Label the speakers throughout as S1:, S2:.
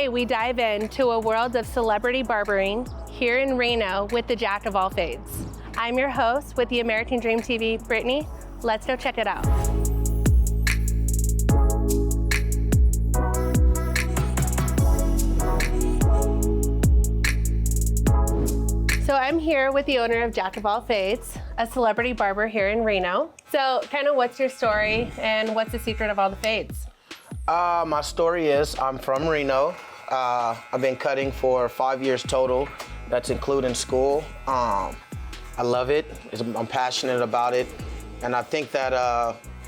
S1: Today, we dive into a world of celebrity barbering here in Reno with the Jack of all fades. I'm your host with the American Dream TV, Brittany. Let's go check it out. So I'm here with the owner of Jack of all fades, a celebrity barber here in Reno. So kind of what's your story and what's the secret of all the fades?
S2: My story is I'm from Reno. I've been cutting for 5 years total. That's including school. I love it. I'm passionate about it. And I think that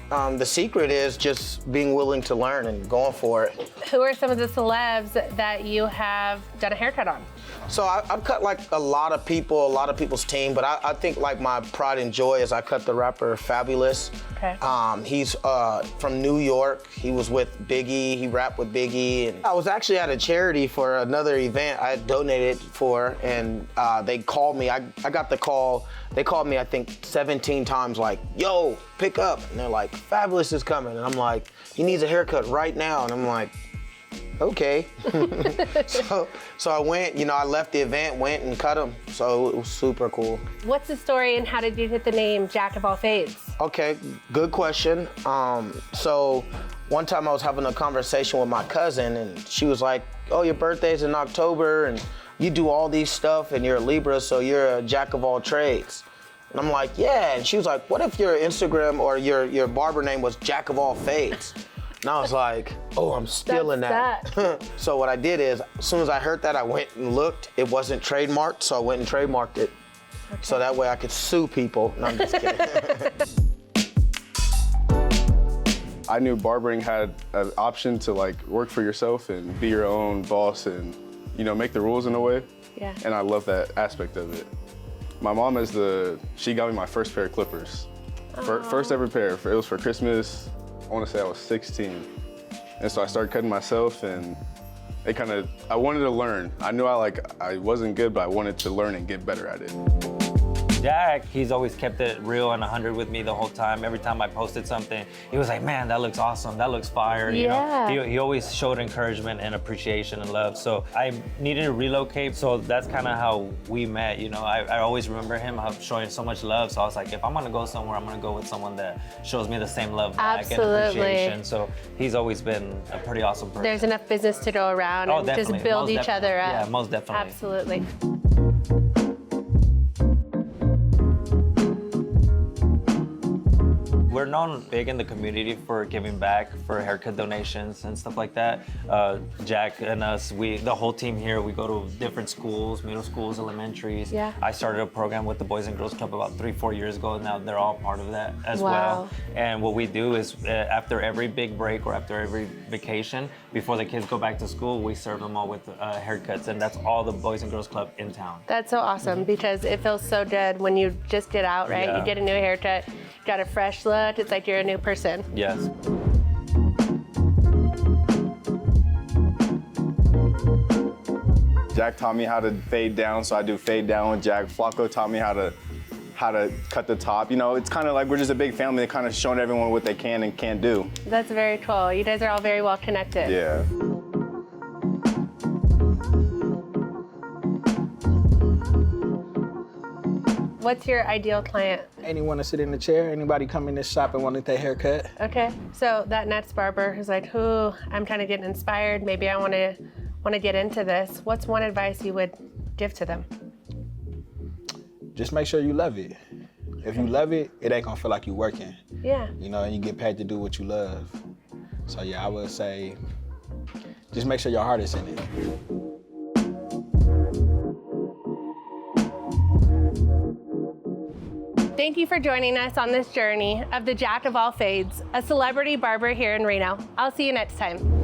S2: the secret is just being willing to learn and going for it.
S1: Who are some of the celebs that you have done a haircut on?
S2: So I've cut like a lot of people's team, but I think like my pride and joy is I cut the rapper Fabulous.
S1: Okay.
S2: He's from New York. He was with Biggie. He rapped with Biggie. And I was actually at a charity for another event I had donated for, and they called me. I got the call. They called me, I think, 17 times like, yo, pick up. And they're like, Fabulous is coming. And I'm like, he needs a haircut right now. And I'm like, okay. so I went, I left the event, went and cut him. So it was super cool. What's
S1: the story and how did you get the name Jack of all fades?
S2: Okay, good question. So one time I was having a conversation with my cousin and she was like, oh, your birthday's in October and you do all these stuff and you're a Libra, so you're a Jack of all trades. And I'm like, yeah. And she was like, what if your Instagram or your barber name was Jack of all fades? And I was like, oh, I'm stealing that. So what I did is, as soon as I heard that, I went and looked. It wasn't trademarked, so I went and trademarked it. Okay. So that way I could sue people. No, I'm just kidding.
S3: I knew barbering had an option to like work for yourself and be your own boss and, make the rules in a way.
S1: Yeah.
S3: And I love that aspect of it. My mom she got me my first pair of clippers. First ever pair. It was for Christmas. I want to say I was 16. And so I started cutting myself and I wanted to learn. I knew I wasn't good, but I wanted to learn and get better at it.
S4: Jack, he's always kept it real and 100 with me the whole time. Every time I posted something, he was like, man, that looks awesome, that looks fire.
S1: Yeah.
S4: He always showed encouragement and appreciation and love. So I needed to relocate, so that's kind of how we met. I always remember him showing so much love, so I was like, if I'm gonna go somewhere, I'm gonna go with someone that shows me the same love back.
S1: Absolutely.
S4: And appreciation. So he's always been a pretty awesome person.
S1: There's enough business to go around and just build each other up.
S4: Yeah, most definitely.
S1: Absolutely.
S4: We're known big in the community for giving back, for haircut donations and stuff like that. Jack and us, the whole team here, we go to different schools, middle schools, elementaries.
S1: Yeah.
S4: I started a program with the Boys and Girls Club about 3-4 years ago. Now they're all part of that as
S1: Wow.
S4: well. And what we do is after every big break or after every vacation, before the kids go back to school, we serve them all with haircuts, and that's all the Boys and Girls Club in town.
S1: That's so awesome because it feels so good when you just get out, right?
S4: Yeah.
S1: You get a new haircut, got a fresh look, it's like you're a new person.
S4: Yes.
S3: Jack taught me how to fade down, so I do fade down with Jack. Flacco taught me how to cut the top. It's kind of like we're just a big family, kind of showing everyone what they can and can't do.
S1: That's very cool. You guys are all very well connected.
S3: Yeah.
S1: What's your ideal client?
S5: Anyone to sit in the chair, anybody come in this shop and want their haircut.
S1: Okay, so that next barber who's like, ooh, I'm kind of getting inspired. Maybe I want to get into this. What's one advice you would give to them?
S5: Just make sure you love it. If you love it, it ain't gonna feel like you working.
S1: Yeah.
S5: And you get paid to do what you love. So yeah, I would say, just make sure your heart is in it.
S1: Thank you for joining us on this journey of the Jack of all fades, a celebrity barber here in Reno. I'll see you next time.